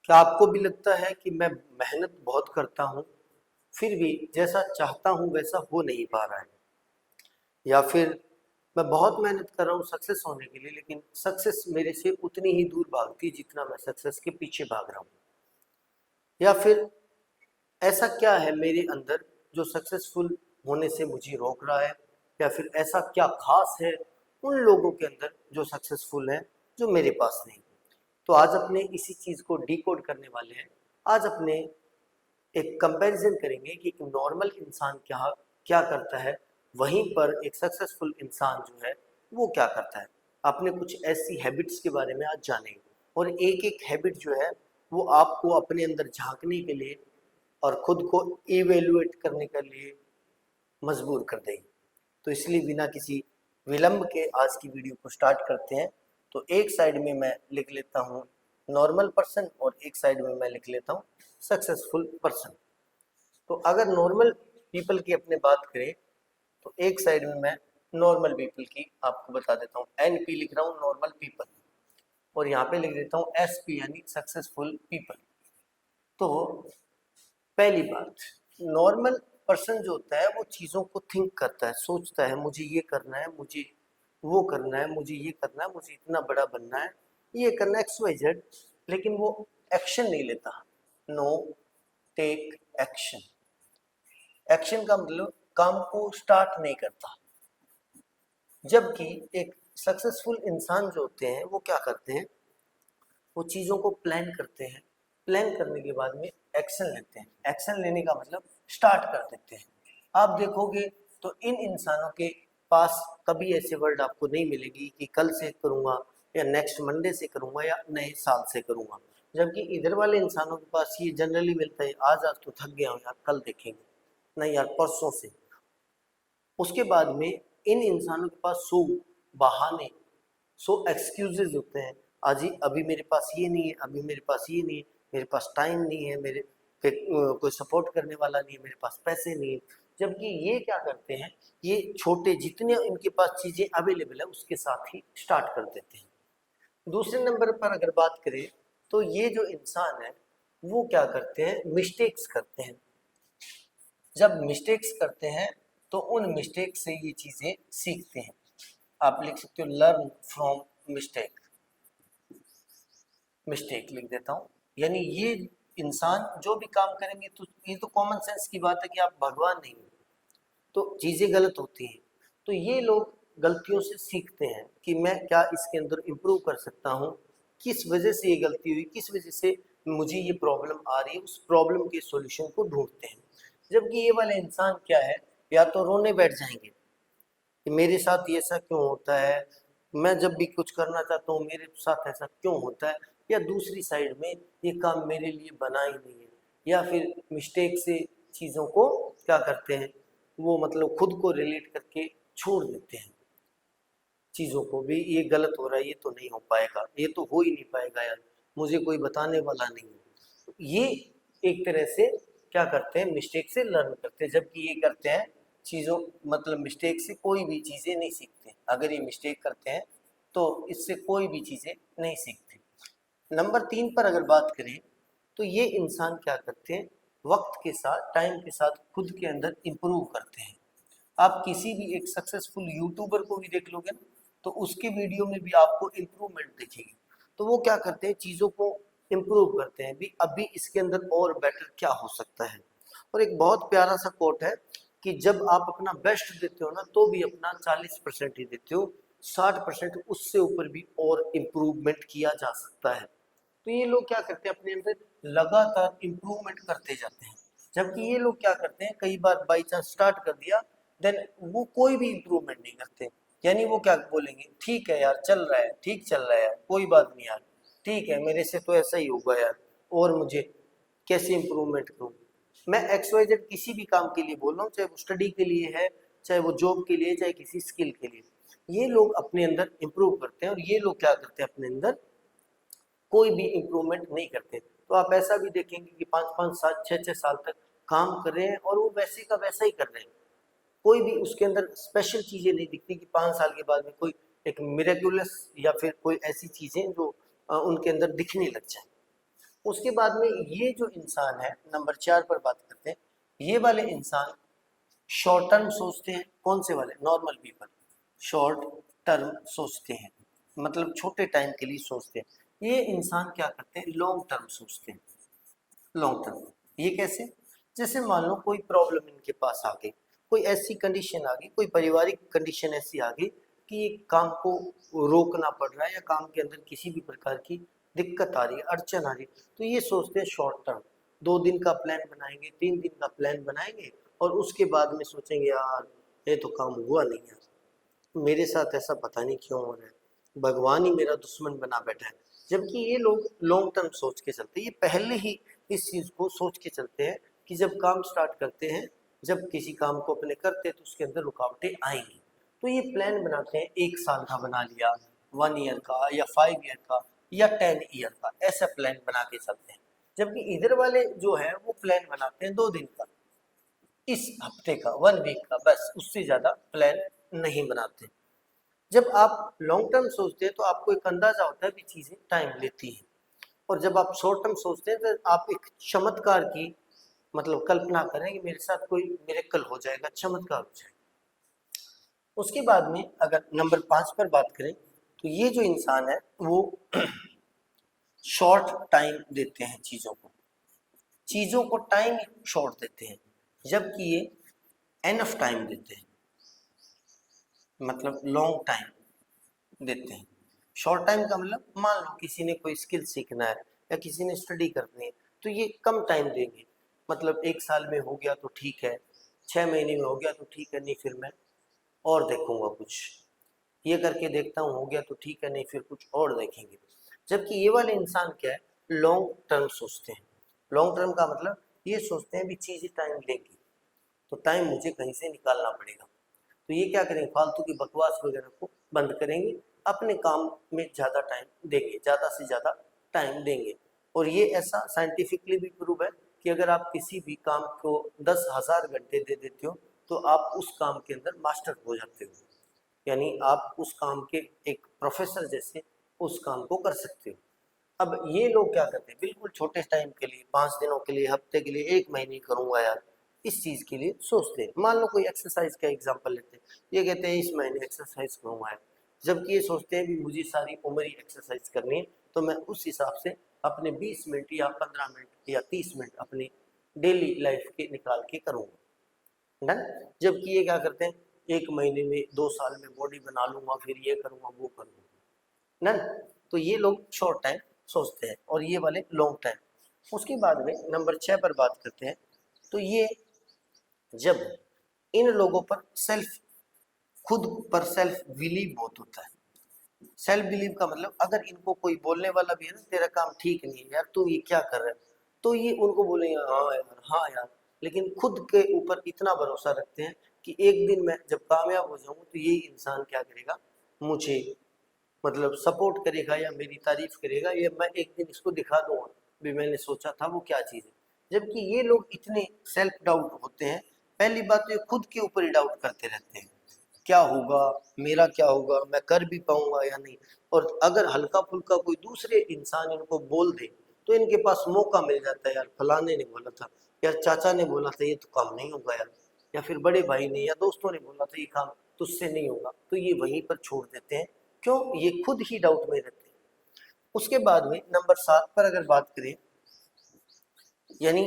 क्या आपको भी लगता है कि मैं मेहनत बहुत करता हूँ, फिर भी जैसा चाहता हूँ वैसा हो नहीं पा रहा है? या फिर मैं बहुत मेहनत कर रहा हूँ सक्सेस होने के लिए, लेकिन सक्सेस मेरे से उतनी ही दूर भागती है जितना मैं सक्सेस के पीछे भाग रहा हूँ? या फिर ऐसा क्या है मेरे अंदर जो सक्सेसफुल होने से मुझे रोक रहा है? या फिर ऐसा क्या खास है उन लोगों के अंदर जो सक्सेसफुल हैं, जो मेरे पास नहीं? तो आज अपने इसी चीज़ को डिकोड करने वाले हैं। आज अपने एक कंपैरिजन करेंगे कि एक नॉर्मल इंसान क्या क्या करता है, वहीं पर एक सक्सेसफुल इंसान जो है वो क्या करता है। आपने कुछ ऐसी हैबिट्स के बारे में आज जानेंगे, और एक एक हैबिट जो है वो आपको अपने अंदर झांकने के लिए और खुद को इवेल्युएट करने के लिए मजबूर कर देगी। तो इसलिए बिना किसी विलंब के आज की वीडियो को स्टार्ट करते हैं। तो एक साइड में मैं लिख लेता हूँ नॉर्मल पर्सन, और एक साइड में मैं लिख लेता हूँ सक्सेसफुल पर्सन। तो अगर नॉर्मल पीपल की अपने बात करें, तो एक साइड में मैं नॉर्मल पीपल की आपको बता देता हूँ, NP लिख रहा हूँ नॉर्मल पीपल, और यहाँ पे लिख देता हूँ SP यानी सक्सेसफुल पीपल। तो पहली बात, नॉर्मल पर्सन जो होता है वो चीज़ों को थिंक करता है, सोचता है मुझे ये करना है, मुझे वो करना है, मुझे ये करना है, मुझे इतना बड़ा बनना है, ये करना है XYZ, लेकिन वो एक्शन नहीं लेता। Know take action. एक्शन का मतलब काम को स्टार्ट नहीं करता। जबकि एक सक्सेसफुल इंसान जो होते हैं वो क्या करते हैं, वो चीज़ों को प्लान करते हैं, प्लान करने के बाद में एक्शन लेते हैं। एक्शन लेने का मतलब स्टार्ट कर देते हैं। आप देखोगे तो इन इंसानों के पास कभी ऐसे वर्ड आपको नहीं मिलेगी कि कल से करूँगा, या नेक्स्ट मंडे से करूँगा, या नए साल से करूँगा। जबकि इधर वाले इंसानों के पास ये जनरली मिलता है, आज आज तो थक गया हूँ यार, कल देखेंगे, नहीं यार परसों से। उसके बाद में इन इंसानों के पास 100 बहाने, 100 एक्सक्यूजेज होते हैं। आज ही अभी मेरे पास ये नहीं है, अभी मेरे पास ये नहीं है, मेरे पास टाइम नहीं है, मेरे कोई सपोर्ट करने वाला नहीं है, मेरे पास पैसे नहीं है। जबकि ये क्या करते हैं, ये छोटे जितने इनके पास चीजें अवेलेबल है उसके साथ ही स्टार्ट कर देते हैं। दूसरे नंबर पर अगर बात करें, तो ये जो इंसान है वो क्या करते हैं, मिस्टेक्स करते हैं। जब मिस्टेक्स करते हैं तो उन मिस्टेक से ये चीजें सीखते हैं। आप लिख सकते हो लर्न फ्रॉम मिस्टेक। मिस्टेक लिख देता हूँ, यानी ये इंसान जो भी काम करेंगे, तो ये तो कॉमन सेंस की बात है कि आप भगवान नहीं हो, तो चीजें गलत होती हैं। तो ये लोग गलतियों से सीखते हैं कि मैं क्या इसके अंदर इम्प्रूव कर सकता हूँ, किस वजह से ये गलती हुई, किस वजह से मुझे ये प्रॉब्लम आ रही है, उस प्रॉब्लम के सॉल्यूशन को ढूंढते हैं। जबकि ये वाले इंसान क्या है, या तो रोने बैठ जाएंगे कि मेरे साथ ये ऐसा क्यों होता है, मैं जब भी कुछ करना चाहता हूँ मेरे साथ ऐसा क्यों होता है, या दूसरी साइड में ये काम मेरे लिए बना ही नहीं है, या फिर मिस्टेक से चीज़ों को क्या करते हैं, वो मतलब खुद को रिलेट करके छोड़ देते हैं चीज़ों को भी, ये गलत हो रहा है, ये तो नहीं हो पाएगा, ये तो हो ही नहीं पाएगा यार, मुझे कोई बताने वाला नहीं है। तो ये एक तरह से क्या करते हैं, मिस्टेक से लर्न करते हैं। जबकि ये करते हैं चीज़ों, मतलब मिस्टेक से कोई भी चीज़ें नहीं सीखते। अगर ये मिस्टेक करते हैं तो इससे कोई भी चीज़ें नहीं सीखते। नंबर 3 पर अगर बात करें, तो ये इंसान क्या करते हैं, वक्त के साथ, टाइम के साथ खुद के अंदर इम्प्रूव करते हैं। आप किसी भी एक सक्सेसफुल यूट्यूबर को भी देख लोगे ना, तो उसके वीडियो में भी आपको इम्प्रूवमेंट दिखेगी। तो वो क्या करते हैं, चीज़ों को इम्प्रूव करते हैं भी, अभी इसके अंदर और बेटर क्या हो सकता है। और एक बहुत प्यारा सा कोट है कि जब आप अपना बेस्ट देते हो ना, तो भी अपना 40% ही देते हो, 60% उससे ऊपर भी और इम्प्रूवमेंट किया जा सकता है। तो ये लोग क्या करते हैं, अपने अंदर लगातार इम्प्रूवमेंट करते जाते हैं। जबकि ये लोग क्या करते हैं, कई बार बाई चांस स्टार्ट कर दिया, देन वो कोई भी इम्प्रूवमेंट नहीं करते। यानी वो क्या बोलेंगे, ठीक है यार चल रहा है, ठीक चल रहा है यार, कोई बात नहीं यार, ठीक है मेरे से तो ऐसा ही होगा यार, और मुझे कैसे इम्प्रूवमेंट करूँ। मैं XYZ किसी भी काम के लिए बोल रहा हूँ, चाहे वो स्टडी के लिए है, चाहे वो जॉब के लिए, चाहे किसी स्किल के लिए, ये लोग अपने अंदर इम्प्रूव करते हैं। और ये लोग क्या करते हैं, अपने अंदर कोई भी इम्प्रूवमेंट नहीं करते। तो आप ऐसा भी देखेंगे कि 5-5 साल, 6-6 साल तक काम कर रहे हैं और वो वैसे का वैसा ही कर रहे हैं। कोई भी उसके अंदर स्पेशल चीजें नहीं दिखती कि 5 साल के बाद में कोई एक मिरेकुलस या फिर कोई ऐसी चीजें जो उनके अंदर दिखने लग जाए। उसके बाद में ये जो इंसान है, नंबर 4 पर बात करते हैं, ये वाले इंसान शॉर्ट टर्म सोचते हैं। कौन से वाले? नॉर्मल पीपल शॉर्ट टर्म सोचते हैं, मतलब छोटे टाइम के लिए सोचते हैं। ये इंसान क्या करते हैं? लॉन्ग टर्म सोचते हैं। लॉन्ग टर्म ये कैसे? जैसे मान लो कोई प्रॉब्लम इनके पास आ गई, कोई ऐसी कंडीशन आ गई, कोई पारिवारिक कंडीशन ऐसी आ गई कि काम को रोकना पड़ रहा है या काम के अंदर किसी भी प्रकार की दिक्कत आ रही है, अड़चन आ रही है, तो ये सोचते हैं शॉर्ट टर्म। 2 दिन का प्लान बनाएंगे, 3 दिन का प्लान बनाएंगे और उसके बाद में सोचेंगे यार ये तो काम हुआ नहीं यार, मेरे साथ ऐसा पता नहीं क्यों हो रहा है, भगवान ही मेरा दुश्मन बना बैठा है। जबकि ये लोग लॉन्ग टर्म सोच के चलते हैं, ये पहले ही इस चीज को सोच के चलते हैं कि जब काम स्टार्ट करते हैं, जब किसी काम को अपने करते हैं तो उसके अंदर रुकावटें आएंगी। तो ये प्लान बनाते हैं, 1 साल का बना लिया, 1 ईयर का या 5 ईयर का या 10 ईयर का, ऐसा प्लान बना के चलते हैं। जबकि इधर वाले जो है वो प्लान बनाते हैं 2 दिन का, इस हफ्ते का, 1 वीक का, बस उससे ज्यादा प्लान नहीं बनाते। जब आप लॉन्ग टर्म सोचते हैं तो आपको एक अंदाजा होता है कि चीजें टाइम लेती हैं, और जब आप शॉर्ट टर्म सोचते हैं तो आप एक चमत्कार की मतलब कल्पना करें कि मेरे साथ कोई मिरेकल हो जाएगा, चमत्कार हो जाएगा। उसके बाद में अगर नंबर 5 पर बात करें तो ये जो इंसान है वो शॉर्ट टाइम देते हैं चीजों को टाइम शॉर्ट देते हैं, जबकि ये एनफ टाइम देते हैं, मतलब लॉन्ग टाइम देते हैं। शॉर्ट टाइम का मतलब मान लो किसी ने कोई स्किल सीखना है या किसी ने स्टडी करनी है तो ये कम टाइम देंगे, मतलब 1 साल में हो गया तो ठीक है, 6 महीने में हो गया तो ठीक है, नहीं फिर मैं और देखूंगा, कुछ ये करके देखता हूँ, हो गया तो ठीक है, नहीं फिर कुछ और देखेंगे। जबकि ये वाले इंसान क्या है? लॉन्ग टर्म सोचते हैं। लॉन्ग टर्म का मतलब ये सोचते हैं भी चीजें टाइम लेंगी तो टाइम मुझे कहीं से निकालना पड़ेगा, तो ये क्या करेंगे? फालतू की बकवास वगैरह को बंद करेंगे, अपने काम में ज्यादा टाइम देंगे, ज्यादा से ज्यादा टाइम देंगे। और ये ऐसा साइंटिफिकली भी प्रूव है कि अगर आप किसी भी काम को 10,000 घंटे दे देते हो तो आप उस काम के अंदर मास्टर हो जाते हो, यानी आप उस काम के एक प्रोफेसर जैसे उस काम को कर सकते हो। अब ये लोग क्या करते हैं? बिल्कुल छोटे टाइम के लिए, 5 दिनों के लिए, हफ्ते के लिए, 1 महीने करूंगा यार, इस चीज के लिए सोचते हैं। मान लो कोई एक्सरसाइज का एग्जांपल लेते हैं, ये कहते हैं इस महीने एक्सरसाइज करूंगा यार, जबकि ये सोचते हैं भी मुझे सारी उम्र ही एक्सरसाइज करनी है, तो मैं उस हिसाब से अपने 20 मिनट या 15 मिनट या 30 मिनट अपनी डेली लाइफ के निकाल के करूंगा, डन। जबकि ये क्या करते हैं? 1 महीने में, 2 साल में बॉडी बना लूंगा, फिर ये करूंगा वो करूंगा, डन। तो ये लोग शॉर्ट टाइम सोचते हैं और ये वाले लॉन्ग टाइम। उसके बाद में नंबर 6 पर बात करते हैं, तो ये जब इन लोगों पर सेल्फ, खुद पर सेल्फ बिलीव बहुत होता है। सेल्फ बिलीव का मतलब अगर इनको कोई बोलने वाला भी है ना, तेरा काम ठीक नहीं है यार, तू ये क्या कर रहा है, तो ये उनको बोलेंगे हाँ यार, हाँ यार, लेकिन खुद के ऊपर इतना भरोसा रखते हैं कि एक दिन मैं जब कामयाब हो जाऊंगा तो ये इंसान क्या करेगा? मुझे मतलब सपोर्ट करेगा या मेरी तारीफ करेगा, या मैं एक दिन इसको दिखा दूंगा भी मैंने सोचा था वो क्या चीज़ है। जबकि ये लोग इतने सेल्फ डाउट होते हैं, पहली बात तो ये खुद के ऊपर ही डाउट करते रहते हैं, क्या होगा, मेरा क्या होगा, मैं कर भी पाऊंगा या नहीं। और अगर हल्का फुल्का कोई दूसरे इंसान इनको बोल दे तो इनके पास मौका मिल जाता है, यार फलाने ने बोला था, यार चाचा ने बोला था ये तो काम नहीं होगा यार, या फिर बड़े भाई ने या दोस्तों ने बोला था ये काम तुझसे नहीं होगा, तो ये वहीं पर छोड़ देते हैं। क्यों? ये खुद ही डाउट में रहते हैं। उसके बाद में नंबर 7 पर अगर बात करें, यानी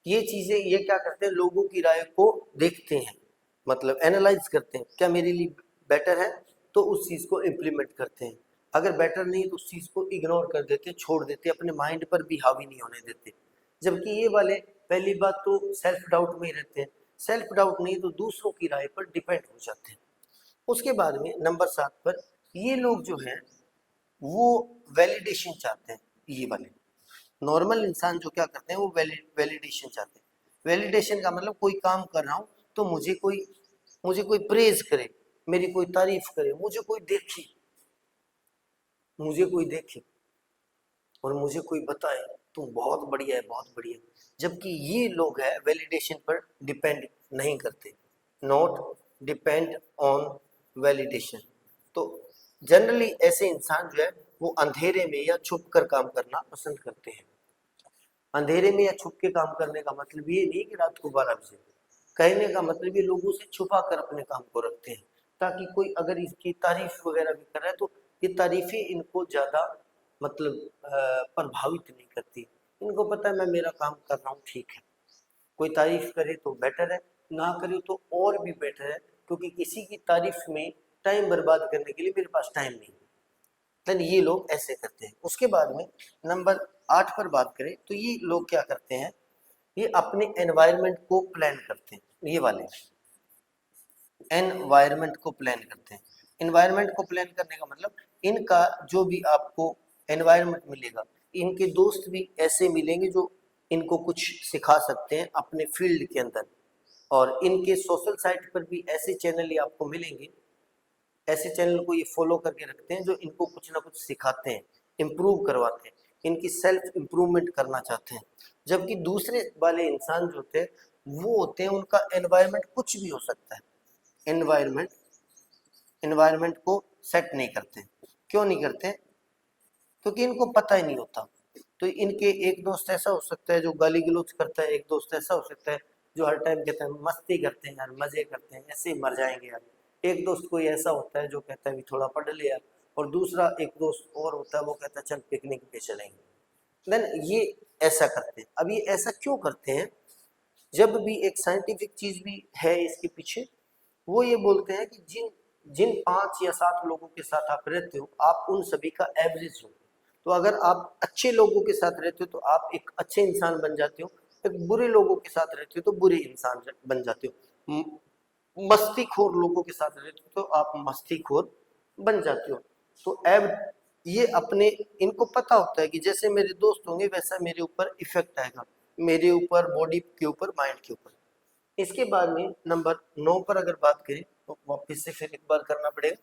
ये चीजें ये क्या करते हैं? लोगों की राय को देखते हैं, मतलब एनालाइज करते हैं, क्या मेरे लिए बेटर है, तो उस चीज को इम्प्लीमेंट करते हैं। अगर बेटर नहीं तो उस चीज को इग्नोर कर देते, छोड़ देते, अपने माइंड पर भी हावी नहीं होने देते। जबकि ये वाले पहली बात तो सेल्फ डाउट में ही रहते हैं, सेल्फ डाउट नहीं तो दूसरों की राय पर डिपेंड हो जाते हैं। उसके बाद में नंबर 7 पर ये लोग जो हैं वो वैलिडेशन चाहते हैं। ये वाले नॉर्मल इंसान जो क्या करते हैं वो वैलिडेशन चाहते हैं। वैलिडेशन का मतलब कोई काम कर रहा हूँ तो मुझे कोई प्रेज करे, मेरी कोई तारीफ करे, मुझे कोई देखे और मुझे कोई बताए तुम बहुत बढ़िया है, बहुत बढ़िया है। जबकि ये लोग है वैलिडेशन पर डिपेंड नहीं करते, नॉट डिपेंड ऑन वैलिडेशन। तो जनरली ऐसे इंसान जो है वो अंधेरे में या छुप कर काम करना पसंद करते हैं। अंधेरे में या छुप के काम करने का मतलब ये नहीं कि रात को 12 बजे, कहने का मतलब ये लोगों से छुपा कर अपने काम को रखते हैं, ताकि कोई अगर इसकी तारीफ वगैरह भी कर रहा है तो ये तारीफें इनको ज्यादा मतलब प्रभावित नहीं करती। इनको पता है मैं मेरा काम कर रहा हूँ, ठीक है, कोई तारीफ करे तो बेटर है, ना करे तो और भी बेटर है, क्योंकि किसी की तारीफ में टाइम बर्बाद करने के लिए मेरे पास टाइम नहीं है। देन ये लोग ऐसे करते हैं। उसके बाद में नंबर 8 पर बात करें तो ये लोग क्या करते हैं, ये अपने एनवायरनमेंट को प्लान करते हैं। ये वाले एनवायरनमेंट को प्लान करते हैं। एनवायरनमेंट को प्लान करने का मतलब इनका जो भी आपको एनवायरनमेंट मिलेगा, इनके दोस्त भी ऐसे मिलेंगे जो इनको कुछ सिखा सकते हैं अपने फील्ड के अंदर, और इनके सोशल साइट पर भी ऐसे चैनल ही आपको मिलेंगे, ऐसे चैनल को ये फॉलो करके रखते हैं जो इनको कुछ ना कुछ सिखाते हैं, इम्प्रूव करवाते हैं, इनकी सेल्फ इम्प्रूवमेंट करना चाहते हैं। जबकि दूसरे वाले इंसान जो होते हैं वो होते हैं, उनका एनवायरनमेंट कुछ भी हो सकता है, एनवायरनमेंट एनवायरनमेंट को सेट नहीं करते। क्यों नहीं करते? क्योंकि इनको पता ही नहीं होता। तो इनके एक दोस्त ऐसा हो सकता है जो गाली गलौज करता है, एक दोस्त ऐसा हो सकता है जो हर टाइम कहता है मस्ती करते हैं यार, मजे करते हैं, ऐसे ही मर जाएंगे यार। एक दोस्त कोई ऐसा होता है जो कहता है भी थोड़ा पढ़ ले यार, और दूसरा एक दोस्त और होता है वो कहता है चल पिकनिक पे चलेंगे। देन ये ऐसा करते हैं। अब ये ऐसा क्यों करते हैं? जब भी एक साइंटिफिक चीज भी है इसके पीछे, वो ये बोलते हैं कि जिन जिन 5 या 7 लोगों के साथ आप रहते हो, आप उन सभी का एवरेज हो। तो अगर आप अच्छे लोगों के साथ रहते हो तो आप एक अच्छे इंसान बन जाते हो, एक बुरे लोगों के साथ रहते हो तो बुरे इंसान बन जाते हो, मस्तीखोर लोगों के साथ रहते हो तो आप मस्तीखोर बन जाते हो। तो एव ये अपने इनको पता होता है कि जैसे मेरे दोस्त होंगे वैसा मेरे ऊपर इफेक्ट आएगा, मेरे ऊपर, बॉडी के ऊपर, माइंड के ऊपर। इसके बाद में नंबर 9 पर अगर बात करें तो वापस से फिर एक बार करना पड़ेगा।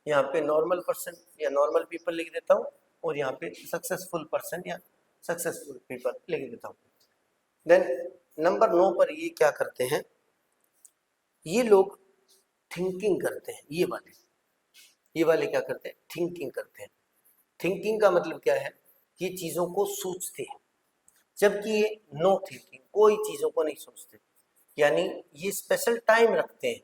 यहाँ पे नॉर्मल पर्सन या नॉर्मल पीपल लिख देता हूँ, और यहाँ पे सक्सेसफुल पर्सन या सक्सेसफुल पीपल लिख देता हूँ। देन नंबर 9 पर ये क्या करते हैं, ये लोग थिंकिंग करते हैं। ये वाले क्या करते हैं? थिंकिंग करते हैं। थिंकिंग का मतलब क्या है? ये चीजों को सोचते हैं, जबकि ये नो थिंकिंग, कोई चीजों को नहीं सोचते। यानी ये स्पेशल टाइम रखते हैं,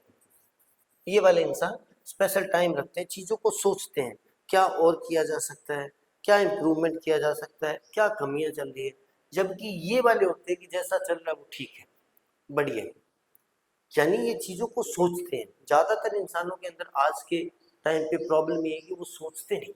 ये वाले इंसान स्पेशल टाइम रखते हैं, चीजों को सोचते हैं क्या और किया जा सकता है, क्या इम्प्रूवमेंट किया जा सकता है, क्या कमियां चल रही है। जबकि ये वाले होते हैं कि जैसा चल रहा है वो ठीक है, बढ़िया है। यानी ये चीजों को सोचते हैं। ज्यादातर इंसानों के अंदर आज के टाइम पे प्रॉब्लम ये है कि वो सोचते नहीं।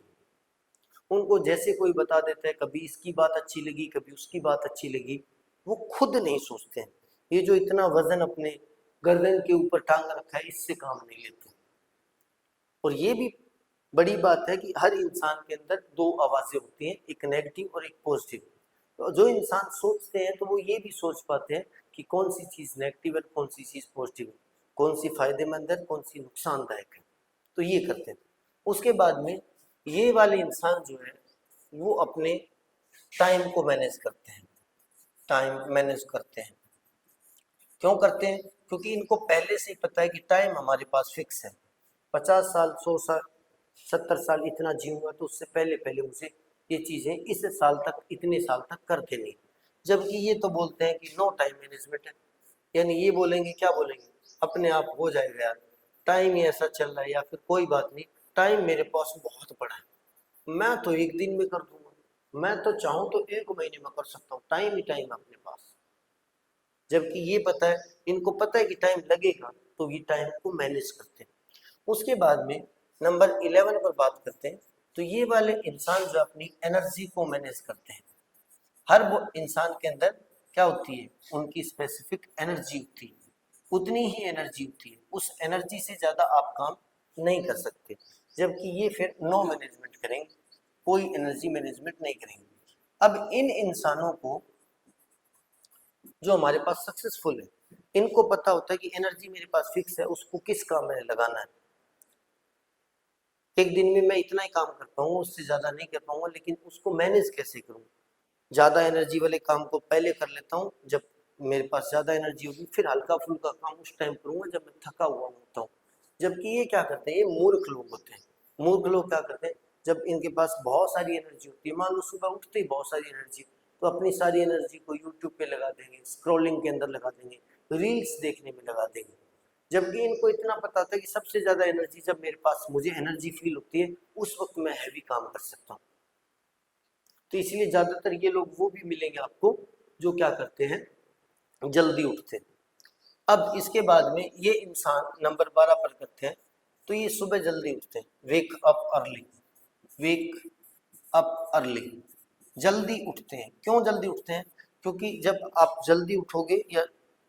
उनको जैसे कोई बता देता है, कभी इसकी बात अच्छी लगी, कभी उसकी बात अच्छी लगी, वो खुद नहीं सोचते हैं। ये जो इतना वजन अपने गर्दन के ऊपर टांग रखा है, इससे काम नहीं लेते। और ये भी बड़ी बात है कि हर इंसान के अंदर 2 आवाजें होती हैं, एक नेगेटिव और एक पॉजिटिव। तो जो इंसान सोचते हैं तो वो ये भी सोच पाते हैं कि कौन सी चीज नेगेटिव है, कौन सी चीज पॉजिटिव है, कौन सी फायदेमंद है, कौन सी नुकसानदायक है। तो ये करते हैं। उसके बाद में ये वाले इंसान जो है वो अपने टाइम को मैनेज करते हैं। टाइम मैनेज करते हैं। क्यों करते हैं? क्योंकि इनको पहले से ही पता है कि टाइम हमारे पास फिक्स है। 50 साल, 100 साल, 70 साल इतना जीऊंगा, तो उससे पहले पहले मुझे ये चीजें इस साल तक, इतने साल तक कर देनी। जबकि ये तो बोलते हैं कि नो टाइम मैनेजमेंट है। यानी ये बोलेंगे, क्या बोलेंगे, अपने आप हो जाएगा यार, टाइम ही ऐसा चल रहा है, या फिर कोई बात नहीं, टाइम मेरे पास बहुत बड़ा है, मैं तो एक दिन में कर दूंगा, मैं तो चाहूँ तो 1 महीने में कर सकता हूँ, टाइम ही टाइम है अपने पास। जबकि ये पता है, इनको पता है कि टाइम लगेगा, तो ये टाइम को मैनेज करते हैं। उसके बाद में नंबर 11 पर बात करते हैं। तो ये वाले इंसान जो अपनी एनर्जी को मैनेज करते हैं। हर वो इंसान के अंदर क्या होती है? उनकी स्पेसिफिक एनर्जी होती है, उतनी ही एनर्जी होती है, उस एनर्जी से ज्यादा आप काम नहीं कर सकते। जबकि ये फिर नो मैनेजमेंट करेंगे, कोई एनर्जी मैनेजमेंट नहीं करेंगे। अब इन इंसानों को, जो हमारे पास सक्सेसफुल है, इनको पता होता है कि एनर्जी मेरे पास फिक्स है, उसको किस काम में लगाना है। एक दिन में मैं इतना ही काम कर पाऊंगा, उससे ज्यादा नहीं कर पाऊंगा, लेकिन उसको मैनेज कैसे करूं? ज्यादा एनर्जी वाले काम को पहले कर लेता हूँ, जब मेरे पास ज्यादा एनर्जी होगी, फिर हल्का फुल्का काम उस टाइम करूंगा जब मैं थका हुआ होता हूँ। जबकि ये क्या करते हैं? ये मूर्ख लोग होते हैं। मूर्ख लोग क्या करते हैं? जब इनके पास बहुत सारी एनर्जी होती है, मान लो सुबह उठते ही बहुत सारी एनर्जी, तो अपनी सारी एनर्जी को यूट्यूब पे लगा देंगे, स्क्रॉलिंग के अंदर लगा देंगे, रील्स देखने में लगा देंगे। जबकि इनको इतना पता था कि सबसे ज्यादा एनर्जी जब मेरे पास मुझे एनर्जी फील होती है उस वक्त मैं हैवी काम कर सकता हूँ। तो इसलिए ज्यादातर ये लोग वो भी मिलेंगे आपको जो क्या करते हैं, जल्दी उठते हैं। अब इसके बाद में ये इंसान नंबर 12 पर करते हैं, तो ये सुबह जल्दी उठते हैं, wake up early, wake up early, जल्दी उठते हैं। क्यों जल्दी उठते हैं? क्योंकि जब आप जल्दी उठोगे या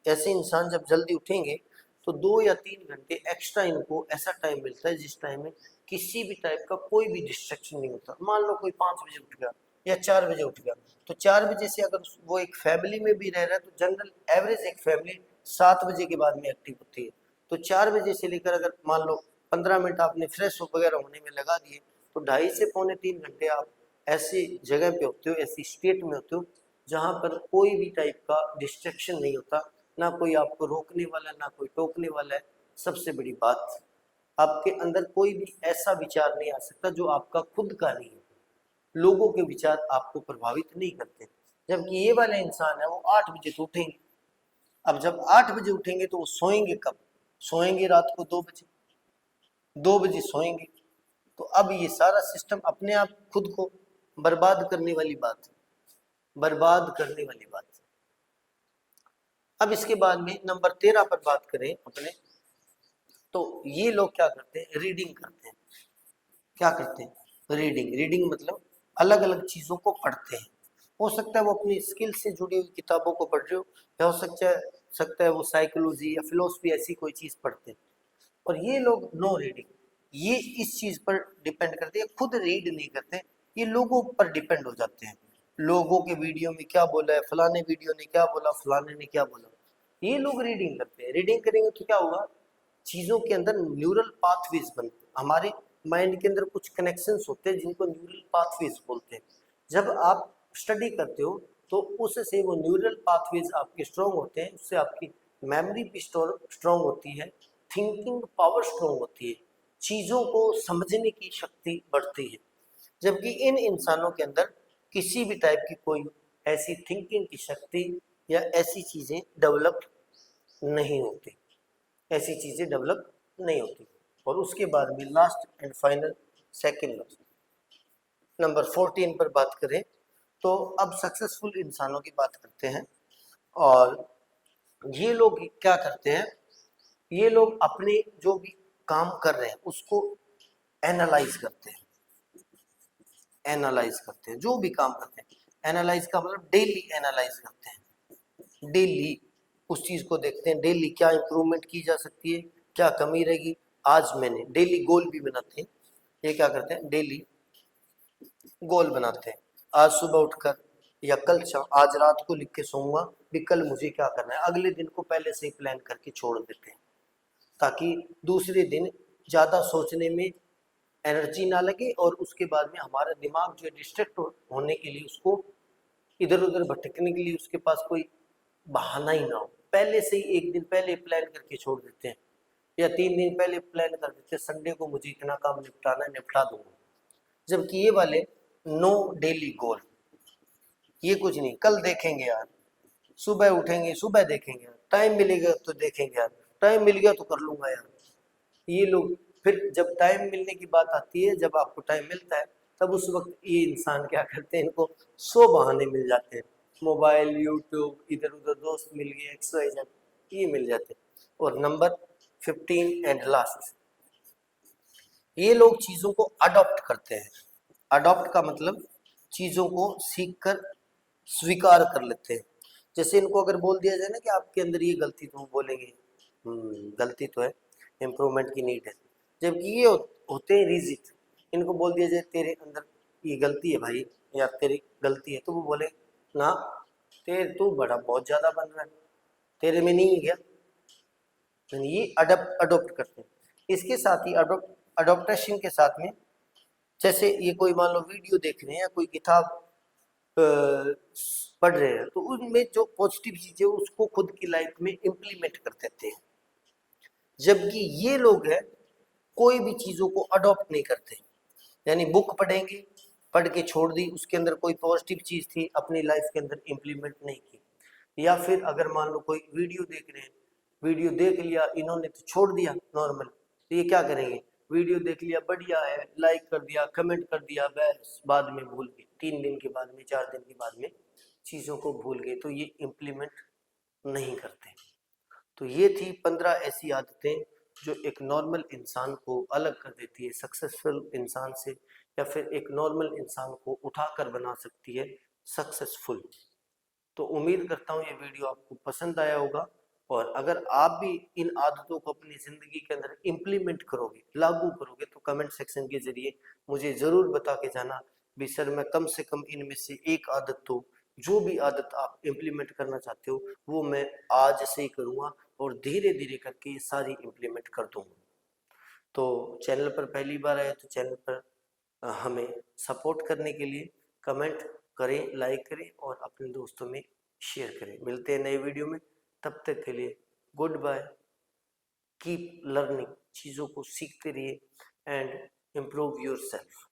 ऐसे इंसान जब जल्दी उठेंगे तो 2 या 3 घंटे एक्स्ट्रा इनको ऐसा टाइम मिलता है जिस टाइम में किसी भी टाइप का कोई भी डिस्ट्रैक्शन नहीं होता। मान लो कोई 5 बजे उठ गया या 4 बजे उठ गया, तो 4 बजे से अगर वो एक फैमिली में भी रह रहा है तो जनरल एवरेज एक फैमिली 7 बजे के बाद में एक्टिव होती है। तो 4 बजे से लेकर अगर मान लो 15 मिनट आपने फ्रेश वगैरह होने में लगा दिए तो 2.5 से पौने 3 घंटे आप ऐसी जगह पे होते हो, ऐसी स्टेट में होते हो जहाँ पर कोई भी टाइप का डिस्ट्रैक्शन नहीं होता, ना कोई आपको रोकने वाला ना कोई टोकने वाला है। सबसे बड़ी बात, आपके अंदर कोई भी ऐसा विचार नहीं आ सकता जो आपका खुद का नहीं है। लोगों के विचार आपको प्रभावित नहीं करते। जबकि ये वाले इंसान है वो 8 बजे तो उठेंगे। अब जब 8 बजे उठेंगे तो वो सोएंगे कब? सोएंगे रात को 2 बजे, 2 बजे सोएंगे। तो अब ये सारा सिस्टम अपने आप खुद को बर्बाद करने वाली बात है, बर्बाद करने वाली बात है। अब इसके बाद में नंबर 13 पर बात करें अपने, तो ये लोग क्या करते हैं, रीडिंग करते हैं। क्या करते हैं? रीडिंग। रीडिंग मतलब अलग अलग चीजों को पढ़ते हैं। हो सकता है वो अपनी स्किल से जुड़ी हुई किताबों को पढ़ रहे हो, या हो सकता है वो साइकोलॉजी या फिलोसफी ऐसी कोई चीज पढ़ते हैं। और ये लोग नो रीडिंग, ये इस चीज पर डिपेंड करते हैं, खुद रीड नहीं करते, ये लोगों पर डिपेंड हो जाते हैं। लोगों के वीडियो में क्या बोला है, फलाने वीडियो ने क्या बोला, फलाने ने क्या बोला, ये लोग रीडिंग करते हैं। रीडिंग करेंगे तो क्या होगा, चीजों के अंदर न्यूरल पाथवेज बनते हैं। हमारे माइंड के अंदर कुछ कनेक्शंस होते हैं जिनको न्यूरल पाथवेज बोलते हैं। जब आप स्टडी करते हो तो उससे वो न्यूरल पाथवेज आपके स्ट्रॉन्ग होते हैं, उससे आपकी मेमोरी भी स्ट्रॉन्ग होती है, थिंकिंग पावर स्ट्रॉन्ग होती है, चीजों को समझने की शक्ति बढ़ती है। जबकि इन इंसानों के अंदर किसी भी टाइप की कोई ऐसी थिंकिंग की शक्ति या ऐसी चीजें डेवलप नहीं होती, ऐसी चीजें डेवलप नहीं होती। और उसके बाद भी last and final second number 14 पर बात करें तो अब सक्सेसफुल इंसानों की बात करते हैं। और ये लोग क्या करते हैं, ये लोग अपने जो भी काम कर रहे हैं उसको एनालाइज करते हैं। एनालाइज करते हैं जो भी काम करते हैं, एनालाइज का मतलब डेली एनालाइज करते हैं। डेली उस चीज को देखते हैं, डेली क्या इंप्रूवमेंट की जा सकती है, क्या कमी रहेगी। आज मैंने डेली गोल भी बनाते हैं, ये क्या करते हैं, डेली गोल बनाते हैं। आज सुबह उठकर या कल आज रात को लिख के सोऊंगा कि कल मुझे क्या करना है, अगले दिन को पहले से ही प्लान करके छोड़ देते हैं ताकि दूसरे दिन ज्यादा सोचने में एनर्जी ना लगे और उसके बाद में हमारा दिमाग जो डिस्ट्रैक्ट होने के लिए, उसको इधर उधर भटकने के लिए उसके पास कोई बहाना ही ना हो। पहले से ही एक दिन पहले प्लान करके छोड़ देते हैं या 3 दिन पहले प्लान कर देते हैं, संडे को मुझे इतना काम निपटाना है, निपटा दूंगा। जबकि ये वाले नो डेली गोल, ये कुछ नहीं, कल देखेंगे यार, सुबह उठेंगे सुबह देखेंगे यार, टाइम मिलेगा तो देखेंगे यार, टाइम मिल गया तो कर लूंगा यार। ये लोग फिर जब टाइम मिलने की बात आती है, जब आपको टाइम मिलता है तब उस वक्त ये इंसान क्या करते हैं, इनको 100 बहाने मिल जाते हैं, मोबाइल, यूट्यूब, इधर उधर दोस्त मिल गए, एक्सरसाइज, ये मिल जाते हैं। और नंबर 15 एंड लास्ट, ये लोग चीजों को अडॉप्ट करते हैं। अडॉप्ट का मतलब चीजों को सीख कर स्वीकार कर लेते हैं। जैसे इनको अगर बोल दिया जाए ना कि आपके अंदर ये गलती, तो वो बोलेंगे गलती तो है, इम्प्रूवमेंट की नीड है। जबकि ये होते हैं रिजिड, इनको बोल दिया जाए तेरे अंदर ये गलती है भाई या तेरी गलती है, तो वो बोले ना, तेरे तू बड़ा बहुत ज्यादा बन रहा है, तेरे में नहीं है क्या। ये अडोप्ट करते हैं। इसके साथ ही अडोप्टेशन के साथ में, जैसे ये कोई मान लो वीडियो देख रहे हैं या कोई किताब पढ़ रहे हैं, तो उनमें जो पॉजिटिव चीजें उसको खुद की लाइफ में इम्प्लीमेंट कर देते हैं। जबकि ये लोग हैं कोई भी चीजों को अडॉप्ट नहीं करते, यानी बुक पढ़ेंगे, पढ़ के छोड़ दी, उसके अंदर कोई पॉजिटिव चीज़ थी अपनी लाइफ के अंदर इम्प्लीमेंट नहीं की। या फिर अगर मान लो कोई वीडियो देख रहे हैं, वीडियो देख लिया इन्होंने तो छोड़ दिया नॉर्मल, तो ये क्या करेंगे, वीडियो देख लिया बढ़िया है, लाइक कर दिया, कमेंट कर दिया, बस बाद में भूल गए, 3 दिन के बाद में, 4 दिन के बाद में चीज़ों को भूल गए, तो ये इम्प्लीमेंट नहीं करते। तो ये थी 15 ऐसी आदतें जो एक नॉर्मल इंसान को अलग कर देती है सक्सेसफुल इंसान से, या फिर एक नॉर्मल इंसान को उठाकर बना सकती है सक्सेसफुल। तो उम्मीद करता हूँ ये वीडियो आपको पसंद आया होगा, और अगर आप भी इन आदतों को अपनी ज़िंदगी के अंदर इम्प्लीमेंट करोगे, लागू करोगे, तो कमेंट सेक्शन के ज़रिए मुझे ज़रूर बता के जाना भी सर मैं कम से कम इनमें से एक आदत, तो जो भी आदत आप इम्प्लीमेंट करना चाहते हो वो मैं आज से ही करूँगा और धीरे धीरे करके ये सारी इम्प्लीमेंट कर दूँगा। तो चैनल पर पहली बार आए तो चैनल पर हमें सपोर्ट करने के लिए कमेंट करें, लाइक करें और अपने दोस्तों में शेयर करें। मिलते हैं नए वीडियो में, तब तक के लिए गुड बाय। कीप लर्निंग, चीज़ों को सीखते रहिए एंड इम्प्रूव योर सेल्फ।